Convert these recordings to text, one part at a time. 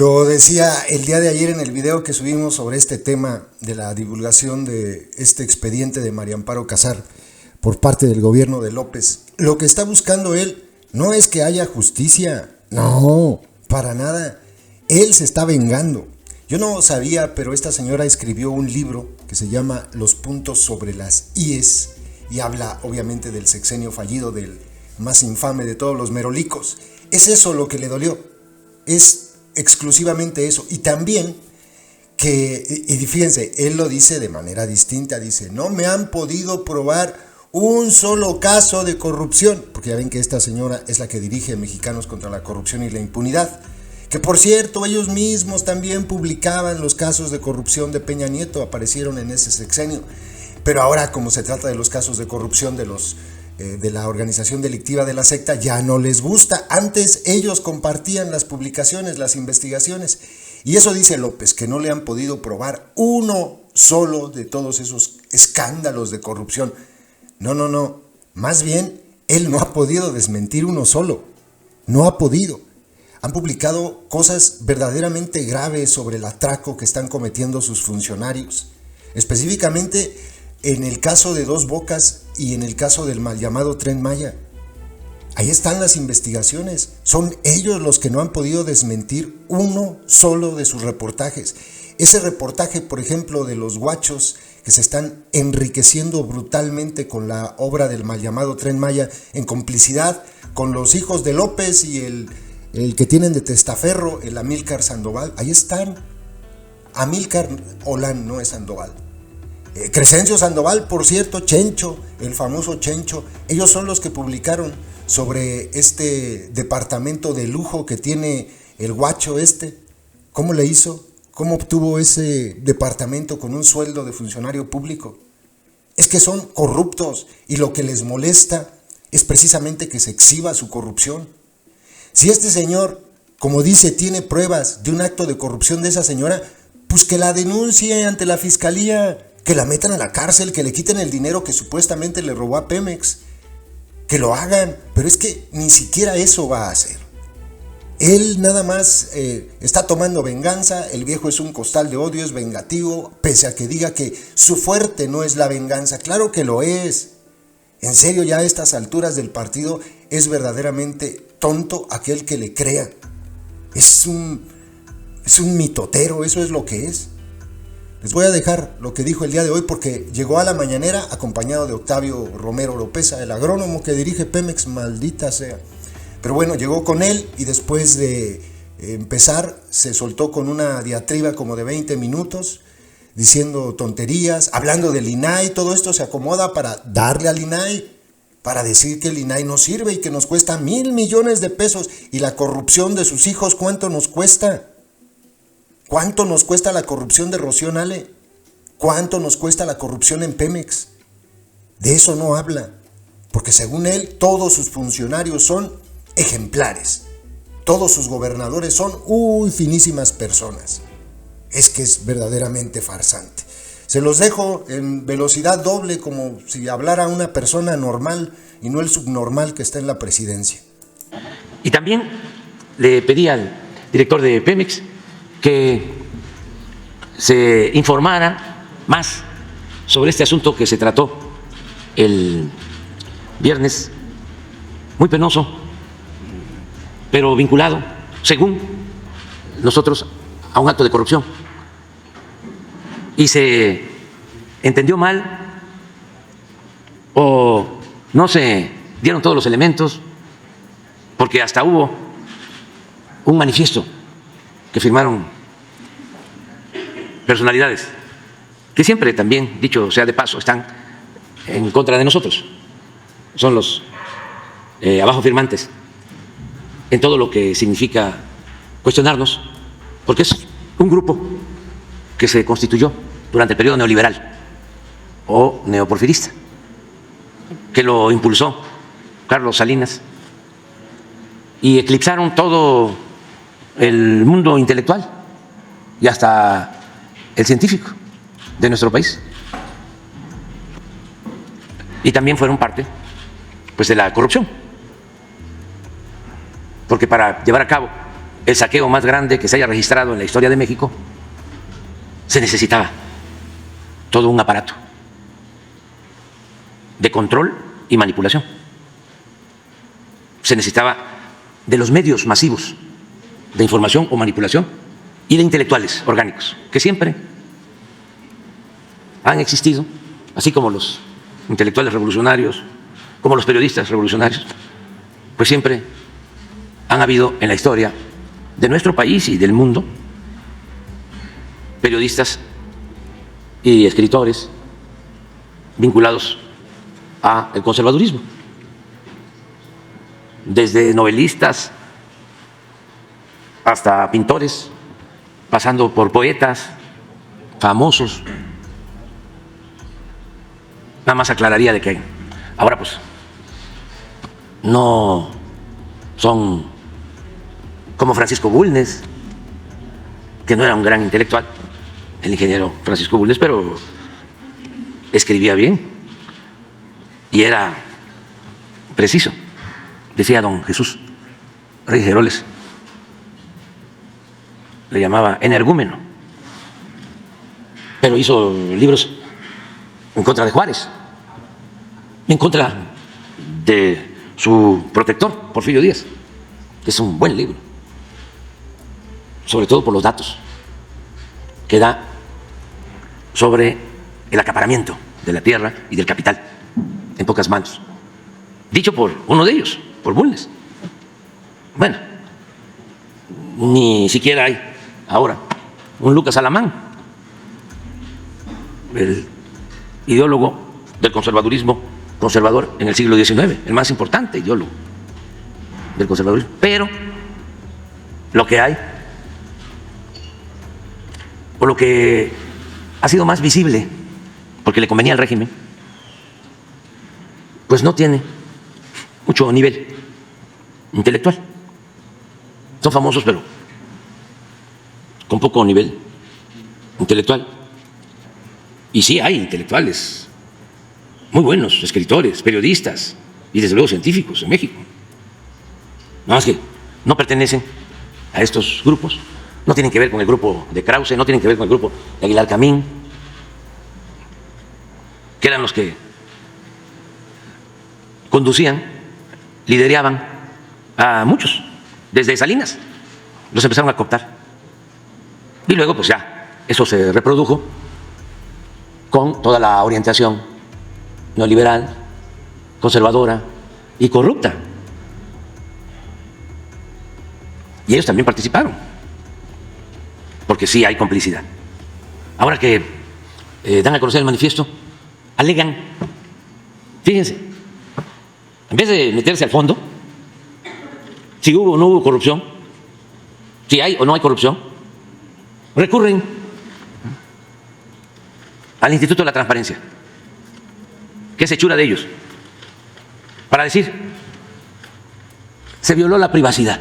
Lo decía el día de ayer en el video que subimos sobre este tema de la divulgación de este expediente de María Amparo Casar por parte del gobierno de López. Lo que está buscando él no es que haya justicia, no, para nada. Él se está vengando. Yo no sabía, pero esta señora escribió un libro que se llama Los puntos sobre las IES y habla obviamente del sexenio fallido, del más infame de todos los merolicos. Es eso lo que le dolió, es exclusivamente eso. Y también que, y fíjense, él lo dice de manera distinta, dice, no me han podido probar un solo caso de corrupción, porque ya ven que esta señora es la que dirige Mexicanos contra la Corrupción y la Impunidad, que por cierto ellos mismos también publicaban los casos de corrupción de Peña Nieto, aparecieron en ese sexenio, pero ahora como se trata de los casos de corrupción de la organización delictiva de la secta, ya no les gusta. Antes ellos compartían las publicaciones, las investigaciones, y eso dice López, que no le han podido probar uno solo de todos esos escándalos de corrupción. No, más bien él no ha podido desmentir uno solo, no ha podido. Han publicado cosas verdaderamente graves sobre el atraco que están cometiendo sus funcionarios, específicamente en el caso de Dos Bocas y en el caso del mal llamado Tren Maya. Ahí están las investigaciones. Son ellos los que no han podido desmentir uno solo de sus reportajes. Ese reportaje, por ejemplo, de los guachos que se están enriqueciendo brutalmente con la obra del mal llamado Tren Maya, en complicidad con los hijos de López y el que tienen de testaferro, el Amílcar Sandoval. Ahí están. Amílcar Olán, no es Sandoval. Crescencio Sandoval, por cierto, Chencho, el famoso Chencho, ellos son los que publicaron sobre este departamento de lujo que tiene el guacho este. ¿Cómo le hizo? ¿Cómo obtuvo ese departamento con un sueldo de funcionario público? Es que son corruptos y lo que les molesta es precisamente que se exhiba su corrupción. Si este señor, como dice, tiene pruebas de un acto de corrupción de esa señora, pues que la denuncie ante la fiscalía, que la metan a la cárcel, que le quiten el dinero que supuestamente le robó a Pemex, que lo hagan, pero es que ni siquiera eso va a hacer. Él nada más está tomando venganza, el viejo es un costal de odio, es vengativo, pese a que diga que su fuerte no es la venganza, claro que lo es. En serio, ya a estas alturas del partido es verdaderamente tonto aquel que le crea. Es un mitotero, eso es lo que es. Les voy a dejar lo que dijo el día de hoy porque llegó a la mañanera acompañado de Octavio Romero Oropesa, el agrónomo que dirige Pemex, maldita sea. Pero bueno, llegó con él y después de empezar se soltó con una diatriba como de 20 minutos, diciendo tonterías, hablando del INAI. Todo esto se acomoda para darle al INAI, para decir que el INAI no sirve y que nos cuesta 1,000 millones de pesos. Y la corrupción de sus hijos, ¿cuánto nos cuesta? ¿Cuánto nos cuesta la corrupción de Rocío Nale? ¿Cuánto nos cuesta la corrupción en Pemex? De eso no habla, porque según él, todos sus funcionarios son ejemplares. Todos sus gobernadores son finísimas personas. Es que es verdaderamente farsante. Se los dejo en velocidad doble, como si hablara una persona normal y no el subnormal que está en la presidencia. Y también le pedí al director de Pemex que se informara más sobre este asunto que se trató el viernes, muy penoso, pero vinculado, según nosotros, a un acto de corrupción. Y se entendió mal o no se dieron todos los elementos, porque hasta hubo un manifiesto que firmaron personalidades que siempre, también, dicho sea de paso, están en contra de nosotros. Son los abajo firmantes en todo lo que significa cuestionarnos, porque es un grupo que se constituyó durante el periodo neoliberal o neoporfirista, que lo impulsó Carlos Salinas, y eclipsaron todo el mundo intelectual y hasta el científico de nuestro país. Y también fueron parte, pues, de la corrupción, porque para llevar a cabo el saqueo más grande que se haya registrado en la historia de México, se necesitaba todo un aparato de control y manipulación. Se necesitaba de los medios masivos de información o manipulación y de intelectuales orgánicos, que siempre han existido, así como los intelectuales revolucionarios, como los periodistas revolucionarios, pues siempre han habido en la historia de nuestro país y del mundo periodistas y escritores vinculados al conservadurismo, desde novelistas hasta pintores, pasando por poetas famosos. Nada más aclararía de que ahora pues no son como Francisco Bulnes, que no era un gran intelectual, el ingeniero Francisco Bulnes, pero escribía bien y era preciso. Decía don Jesús Reyes Heroles, le llamaba energúmeno, pero hizo libros en contra de Juárez, en contra de su protector, Porfirio Díaz. Es un buen libro, sobre todo por los datos que da sobre el acaparamiento de la tierra y del capital en pocas manos, dicho por uno de ellos, por Bulnes. Bueno, ni siquiera hay ahora un Lucas Alamán, el ideólogo del conservadurismo conservador en el siglo XIX, el más importante ideólogo del conservadurismo. Pero lo que hay, o lo que ha sido más visible, porque le convenía al régimen, pues no tiene mucho nivel intelectual. Son famosos, pero con poco nivel intelectual. Y sí hay intelectuales muy buenos, escritores, periodistas y desde luego científicos en México. Nada más que no pertenecen a estos grupos, no tienen que ver con el grupo de Krause, no tienen que ver con el grupo de Aguilar Camín, que eran los que conducían, lideraban a muchos, desde Salinas, los empezaron a cooptar. Y luego pues ya, eso se reprodujo con toda la orientación neoliberal, conservadora y corrupta. Y ellos también participaron, porque sí hay complicidad. Ahora que dan a conocer el manifiesto, alegan, fíjense, en vez de meterse al fondo, si hubo o no hubo corrupción, si hay o no hay corrupción, recurren al Instituto de la Transparencia, que es hechura de ellos, para decir, se violó la privacidad.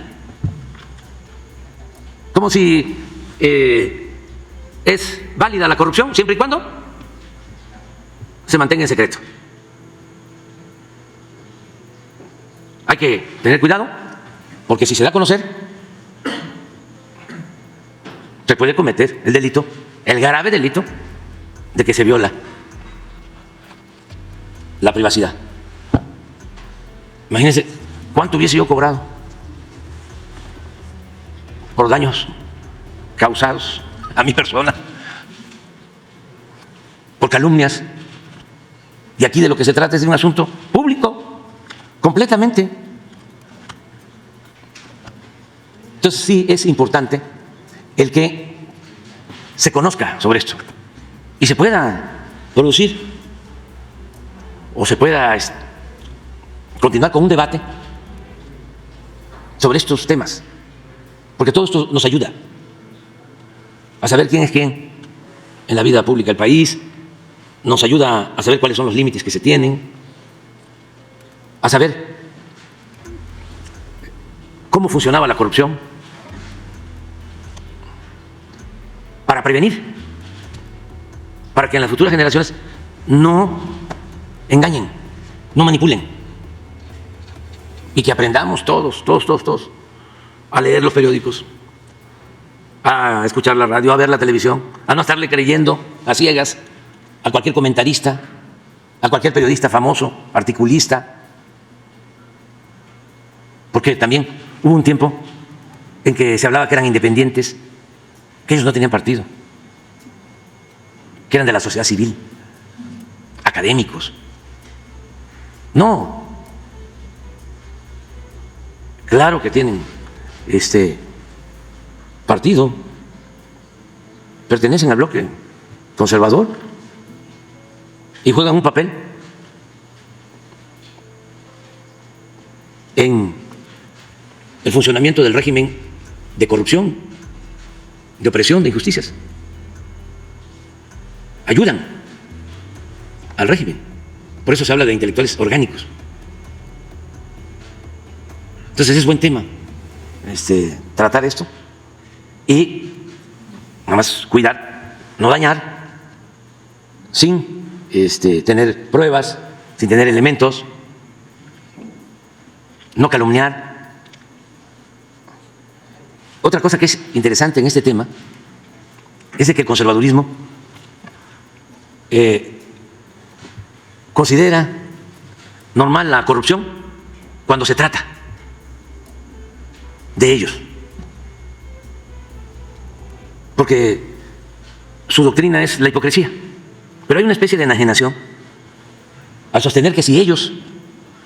Como si es válida la corrupción siempre y cuando se mantenga en secreto. Hay que tener cuidado, porque si se da a conocer, se puede cometer el delito, el grave delito de que se viola la privacidad. Imagínense cuánto hubiese yo cobrado por daños causados a mi persona, por calumnias. Y aquí de lo que se trata es de un asunto público, completamente. Entonces sí es importante el que se conozca sobre esto y se pueda producir o se pueda continuar con un debate sobre estos temas, porque todo esto nos ayuda a saber quién es quién en la vida pública del país, nos ayuda a saber cuáles son los límites que se tienen, a saber cómo funcionaba la corrupción, para prevenir, para que en las futuras generaciones no engañen, no manipulen, y que aprendamos todos a leer los periódicos, a escuchar la radio, a ver la televisión, a no estarle creyendo a ciegas a cualquier comentarista, a cualquier periodista famoso, articulista, porque también hubo un tiempo en que se hablaba que eran independientes, que ellos no tenían partido, que eran de la sociedad civil, académicos. No, claro que tienen partido, pertenecen al bloque conservador y juegan un papel en el funcionamiento del régimen de corrupción, de opresión, de injusticias. Ayudan al régimen. Por eso se habla de intelectuales orgánicos. Entonces es buen tema tratar esto y nada más cuidar, no dañar, sin tener pruebas, sin tener elementos, no calumniar. Otra cosa que es interesante en este tema es de que el conservadurismo considera normal la corrupción cuando se trata de ellos, porque su doctrina es la hipocresía, pero hay una especie de enajenación al sostener que si ellos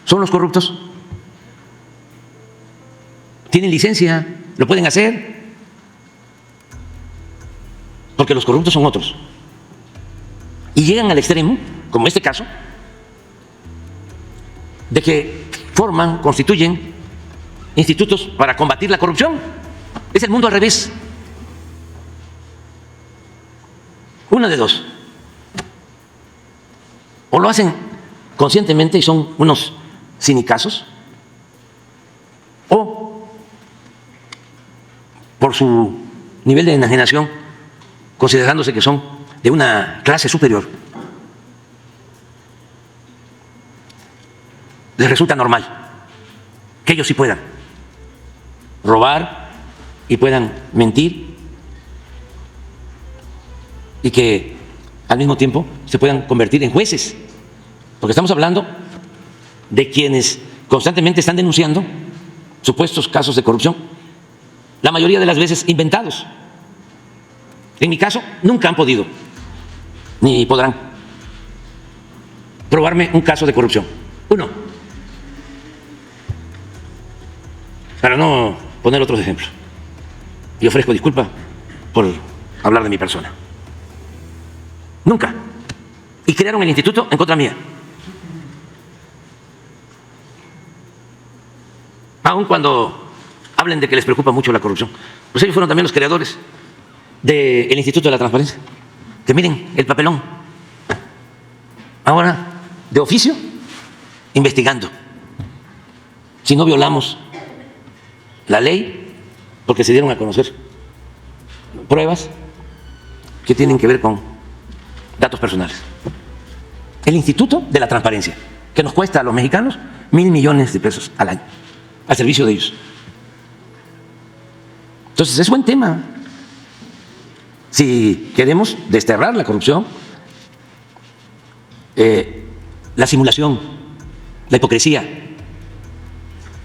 son los corruptos, tienen licencia, lo pueden hacer, porque los corruptos son otros, y llegan al extremo, como este caso, de que forman, constituyen institutos para combatir la corrupción. Es el mundo al revés. Una de dos. O lo hacen conscientemente y son unos cinicazos, o por su nivel de enajenación, considerándose que son de una clase superior, les resulta normal que ellos sí puedan robar y puedan mentir y que al mismo tiempo se puedan convertir en jueces, porque estamos hablando de quienes constantemente están denunciando supuestos casos de corrupción, la mayoría de las veces inventados. En mi caso, nunca han podido ni podrán probarme un caso de corrupción. Uno. Para no poner otros ejemplos. Y ofrezco disculpa por hablar de mi persona. Nunca. Y crearon el instituto en contra mía. Aun cuando hablen de que les preocupa mucho la corrupción. Pues ellos fueron también los creadores del Instituto de la Transparencia. Que miren el papelón. Ahora, de oficio, investigando. Si no violamos la ley, porque se dieron a conocer pruebas que tienen que ver con datos personales. El Instituto de la Transparencia, que nos cuesta a los mexicanos 1.000 millones de pesos al año, al servicio de ellos. Entonces, es buen tema. Si queremos desterrar la corrupción, la simulación, la hipocresía,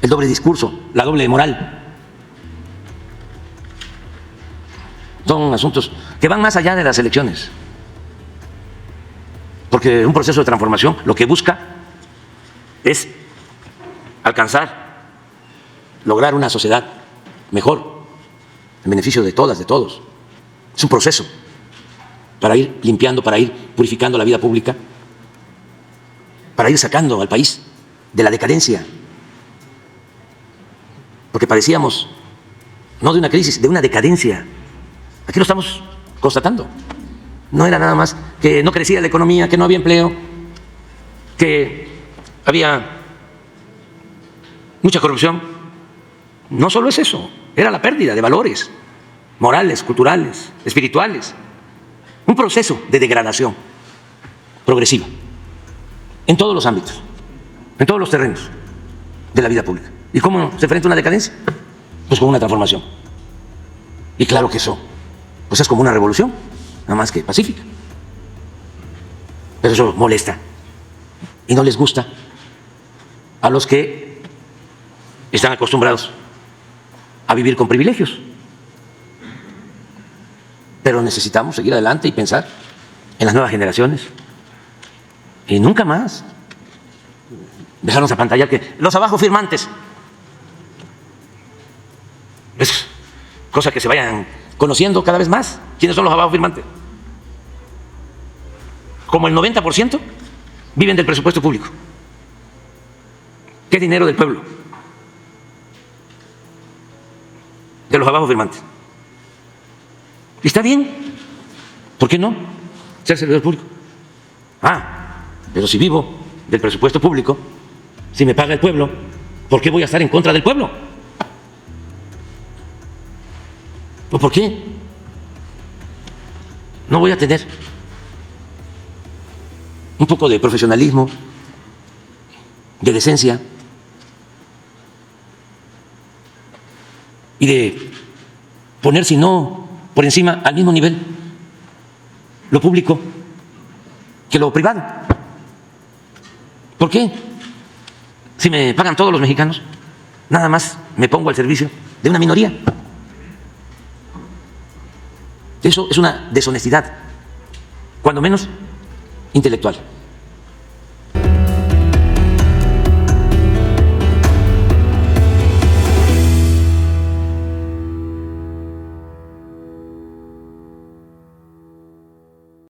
el doble discurso, la doble moral, son asuntos que van más allá de las elecciones, porque un proceso de transformación lo que busca es alcanzar, lograr una sociedad mejor, en beneficio de todas, de todos. Es un proceso para ir limpiando, para ir purificando la vida pública, para ir sacando al país de la decadencia, porque padecíamos no de una crisis, de una decadencia. Aquí lo estamos constatando. No era nada más que no crecía la economía, que no había empleo, que había mucha corrupción. No solo es eso, era la pérdida de valores morales, culturales, espirituales. Un proceso de degradación progresiva en todos los ámbitos, en todos los terrenos de la vida pública. ¿Y cómo se enfrenta una decadencia? pues con una transformación. Y claro que eso, pues es como una revolución, nada más que pacífica. Pero eso molesta y no les gusta a los que están acostumbrados a vivir con privilegios. Pero necesitamos seguir adelante y pensar en las nuevas generaciones. Y nunca más dejarnos apantallar que los abajo firmantes. Es cosa que se vayan conociendo cada vez más quiénes son los abajo firmantes. Como el 90% viven del presupuesto público, que es dinero del pueblo, de los abajo firmantes. Y está bien, ¿por qué no? Ser servidor público. Pero si vivo del presupuesto público, si me paga el pueblo, ¿por qué voy a estar en contra del pueblo? ¿O por qué no voy a tener un poco de profesionalismo, de decencia y de poner, si no por encima, al mismo nivel lo público que lo privado? ¿Por qué? Si me pagan todos los mexicanos, nada más me pongo al servicio de una minoría. Eso es una deshonestidad, cuando menos intelectual.